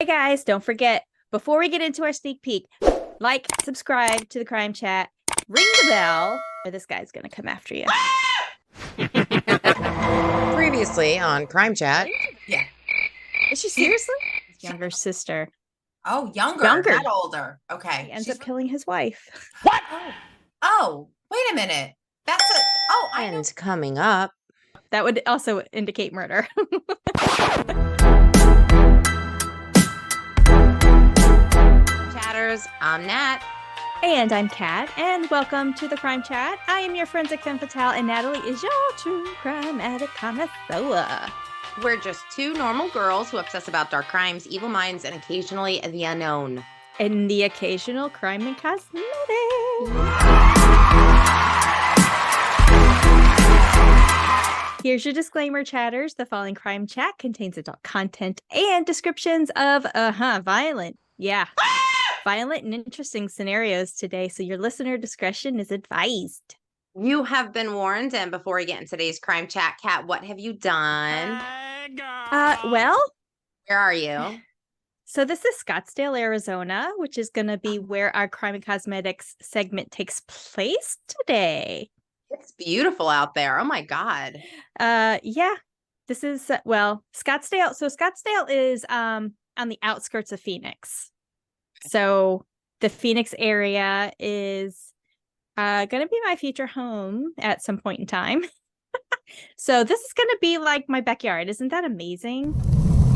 guys, don't forget, before we get into our sneak peek, like, subscribe to the Crime Chat, ring the bell, or this guy's gonna come after you. Previously on CrimeChat. Yeah. Is she seriously? His younger sister. Oh, younger, not older. Okay. He ends up killing his wife. What? Oh, wait a minute. That's a. Oh, I know. And coming up. That would also indicate murder. Chatters, I'm Nat. And I'm Kat, and welcome to the Crime Chat. I am your forensic femme fatale, and Natalie is your true crime addict connoisseur. We're just two normal girls who obsess about dark crimes, evil minds, and occasionally the unknown. And the occasional crime and cosmetics. Here's your disclaimer, chatters. The following Crime Chat contains adult content and descriptions of, violent. Yeah. Violent and interesting scenarios today, so your listener discretion is advised. You have been warned, and before we get into today's Crime Chat, Kat, what have you done? Well, where are you? So this is Scottsdale, Arizona, which is going to be where our Crime and Cosmetics segment takes place today. It's beautiful out there. Oh my God. Yeah. This is, Scottsdale. So Scottsdale is on the outskirts of Phoenix. So the Phoenix area is going to be my future home at some point in time. So this is going to be like my backyard. Isn't that amazing?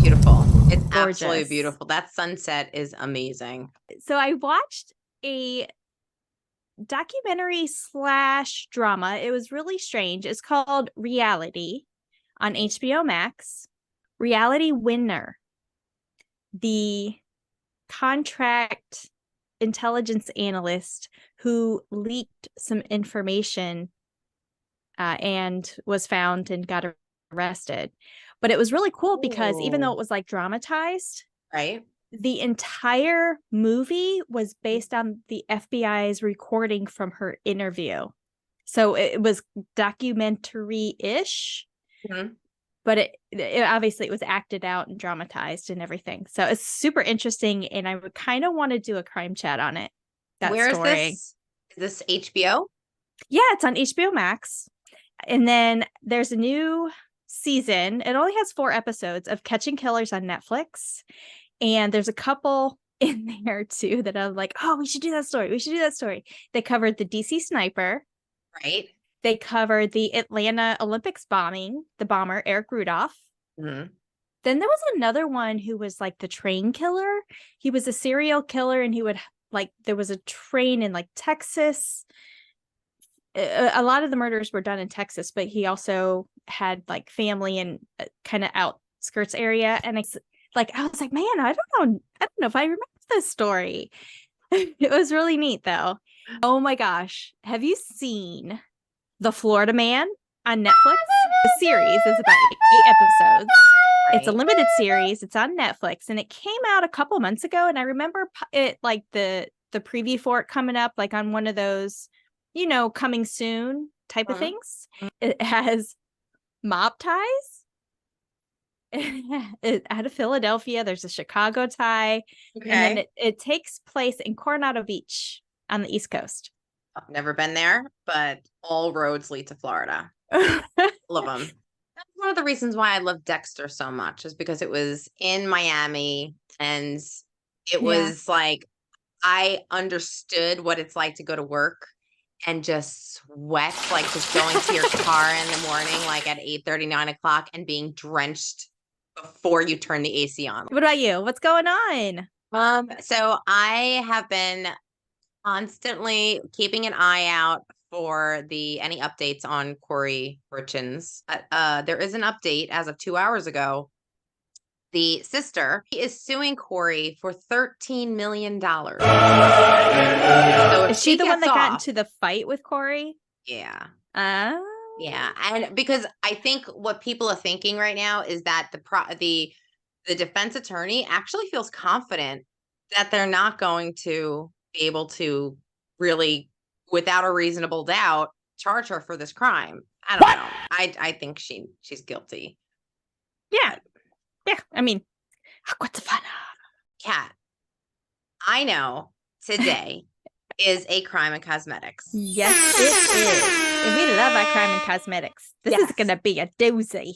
Beautiful. It's gorgeous. Absolutely beautiful. That sunset is amazing. So I watched a documentary / drama. It was really strange. It's called Reality on HBO Max. Reality Winner. The contract intelligence analyst who leaked some information and was found and got arrested. But it was really cool because even though it was like dramatized, right, the entire movie was based on the FBI's recording from her interview. So it was documentary-ish. Mm-hmm. But it obviously it was acted out and dramatized and everything. So it's super interesting, and I would kind of want to do a crime chat on it. Where story. Is this HBO? Yeah, it's on HBO Max. And then there's a new season. It only has 4 episodes of Catching Killers on Netflix. And there's a couple in there too that I'm like, oh, we should do that story. We should do that story. They covered the DC sniper. Right. They covered the Atlanta Olympics bombing, the bomber, Eric Rudolph. Mm-hmm. Then there was another one who was like the train killer. He was a serial killer, and he would there was a train in like Texas. A lot of the murders were done in Texas, but he also had like family in kind of outskirts area. And I was like, man, I don't know if I remember this story. It was really neat though. Oh my gosh. Have you seen The Florida Man on Netflix? The series is about 8 episodes. Right. It's a limited series. It's on Netflix, and it came out a couple months ago. And I remember it like the preview for it coming up like on one of those, coming soon type of things. It has mob ties. Out of Philadelphia. There's a Chicago tie. Okay. And then it takes place in Coronado Beach on the East Coast. I've never been there, but all roads lead to Florida. All of them. That's one of the reasons why I love Dexter so much, is because it was in Miami, and it was like I understood what it's like to go to work and just sweat, like just going to your car in the morning, like at 8:30, 9 o'clock, and being drenched before you turn the AC on. What about you? What's going on? So I have been constantly keeping an eye out for any updates on Corey Richins. There is an update as of 2 hours ago. The sister is suing Corey for $13 million. So is she the one that got into the fight with Corey? Yeah. Yeah. And because I think what people are thinking right now is that the defense attorney actually feels confident that they're not going to be able to really, without a reasonable doubt, charge her for this crime. I don't know. I think she's guilty. Yeah. Yeah. I mean, what's the fun? Kat, I know today is a crime and cosmetics. Yes, it is. And we love our crime and cosmetics. This is going to be a doozy.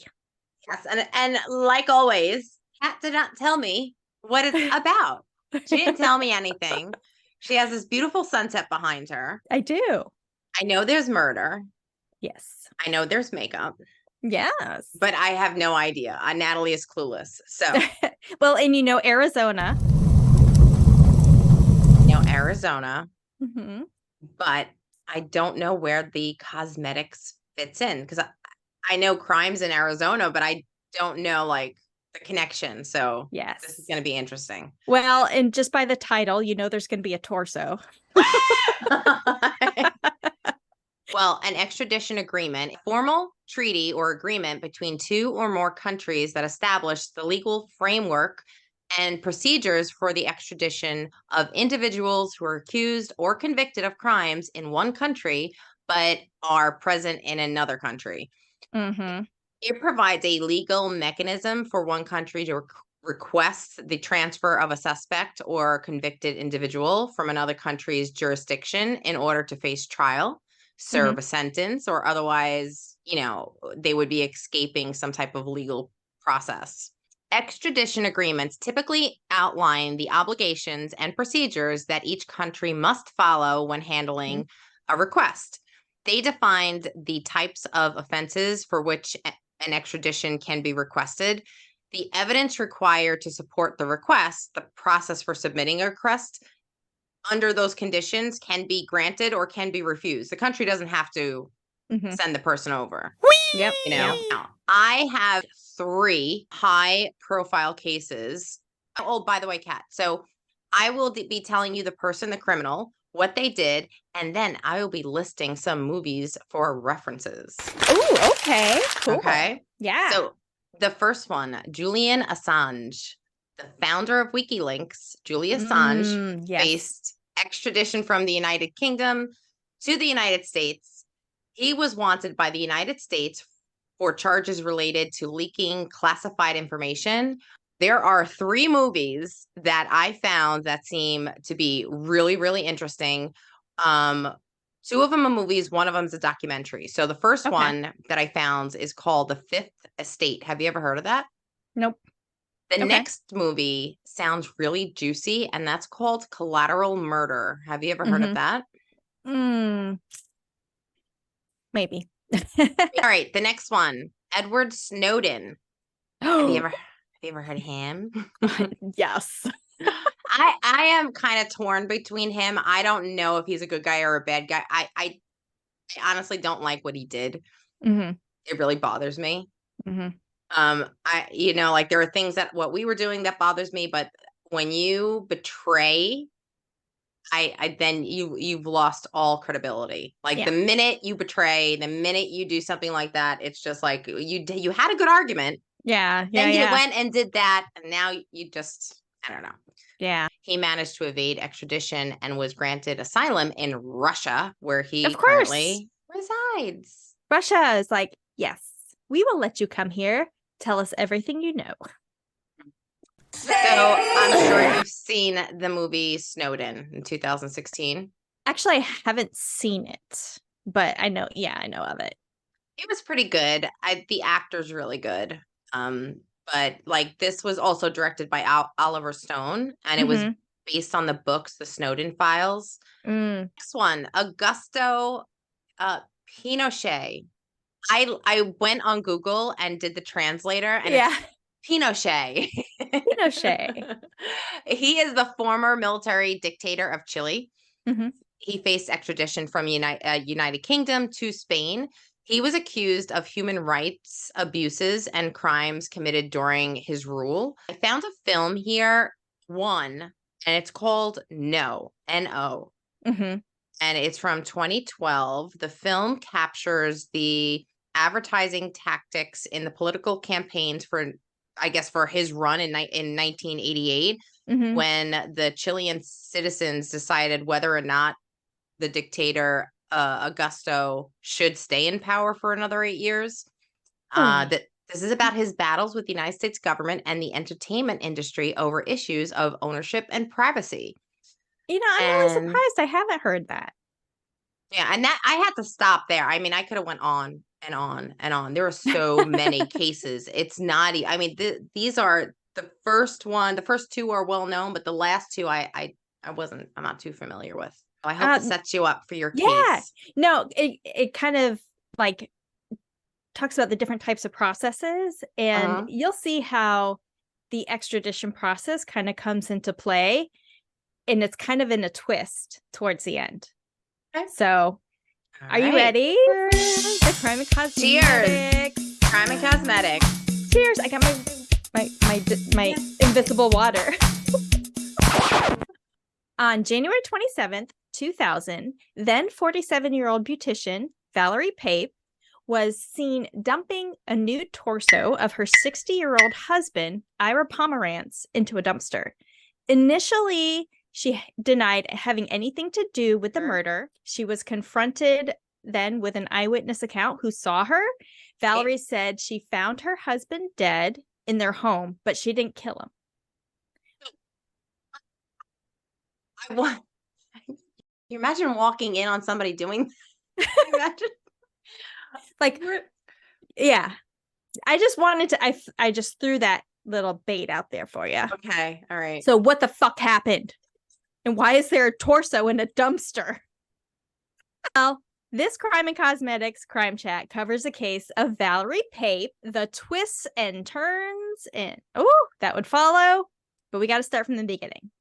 Yes, and like always, Kat did not tell me what it's about. She didn't tell me anything. She has this beautiful sunset behind her. I do. I know there's murder. Yes. I know there's makeup. Yes. But I have no idea. Natalie is clueless. So, well, and Arizona. Arizona. Mm-hmm. But I don't know where the cosmetics fits in because I know crimes in Arizona, but I don't know like the connection. So yes, this is going to be interesting. Well, and just by the title, there's going to be a torso. Well, an extradition agreement, a formal treaty or agreement between two or more countries that establish the legal framework and procedures for the extradition of individuals who are accused or convicted of crimes in one country but are present in another country. Mm-hmm. It provides a legal mechanism for one country to request the transfer of a suspect or convicted individual from another country's jurisdiction in order to face trial, serve a sentence, or otherwise, they would be escaping some type of legal process. Extradition agreements typically outline the obligations and procedures that each country must follow when handling a request. They defined the types of offenses for which an extradition can be requested, the evidence required to support the request, the process for submitting a request under those conditions can be granted or can be refused. The country doesn't have to send the person over. Yep. Now, I have 3 high-profile cases. Oh, by the way, Kat, so I will be telling you the person, the criminal, what they did, and then I will be listing some movies for references. Oh, okay. Cool. Okay. Yeah. So the first one, Julian Assange, the founder of WikiLeaks, Julian Assange, faced extradition from the United Kingdom to the United States. He was wanted by the United States for charges related to leaking classified information. There are 3 movies that I found that seem to be really, really interesting. 2 of them are movies, one of them is a documentary. So the first one that I found is called The Fifth Estate. Have you ever heard of that? Nope. The next movie sounds really juicy, and that's called Collateral Murder. Have you ever heard of that? Maybe. All right, the next one, Edward Snowden. Have you ever heard of him? Yes. I am kind of torn between him. I don't know if he's a good guy or a bad guy. I honestly don't like what he did. It really bothers me. Like there are things that what we were doing that bothers me, but when you betray, then you've lost all credibility. Like the minute you betray, the minute you do something like that, it's just like you had a good argument. Yeah. Then you went and did that, and now you just, I don't know. Yeah. He managed to evade extradition and was granted asylum in Russia, where he of course currently resides. Russia is like, yes, we will let you come here. Tell us everything you know. So I'm sure you've seen the movie Snowden in 2016. Actually, I haven't seen it, but I know. Yeah, I know of it. It was pretty good. The actor's really good. But like this was also directed by Oliver Stone, and it was based on the books, The Snowden Files. Next one, Augusto Pinochet. I went on Google and did the translator, and it's Pinochet. Pinochet. He is the former military dictator of Chile. He faced extradition from United Kingdom to Spain. He was accused of human rights abuses and crimes committed during his rule. I found a film here, and it's called No, N-O. And it's from 2012. The film captures the advertising tactics in the political campaigns for his run in 1988, when the Chilean citizens decided whether or not the dictator Augusto should stay in power for another 8 years. That This is about his battles with the United States government and the entertainment industry over issues of ownership and privacy. I'm really surprised I haven't heard that. Yeah, and that I had to stop there. I mean, I could have went on and on and on. There are so many cases. It's not. I mean, these are the first one. The first two are well known, but the last two, I'm not too familiar with. I hope it sets you up for your case. No, it kind of like talks about the different types of processes, and you'll see how the extradition process kind of comes into play, and it's kind of in a twist towards the end. Okay. So, are you ready for the Crime and Cosmetics? Cheers! Crime and Cosmetics. Cheers! I got my invisible water. On January 27th, 2000, then 47-year-old beautician Valerie Pape was seen dumping a nude torso of her 60-year-old husband, Ira Pomerantz, into a dumpster. Initially, she denied having anything to do with the murder. She was confronted then with an eyewitness account who saw her. Valerie said she found her husband dead in their home, but she didn't kill him. You imagine walking in on somebody doing that? Imagine. Like, yeah. I just wanted to, I just threw that little bait out there for you. Okay. All right. So what the fuck happened? And why is there a torso in a dumpster? Well, this Crime and Cosmetics Crime Chat covers the case of Valerie Pape, the twists and turns, and that would follow, but we got to start from the beginning.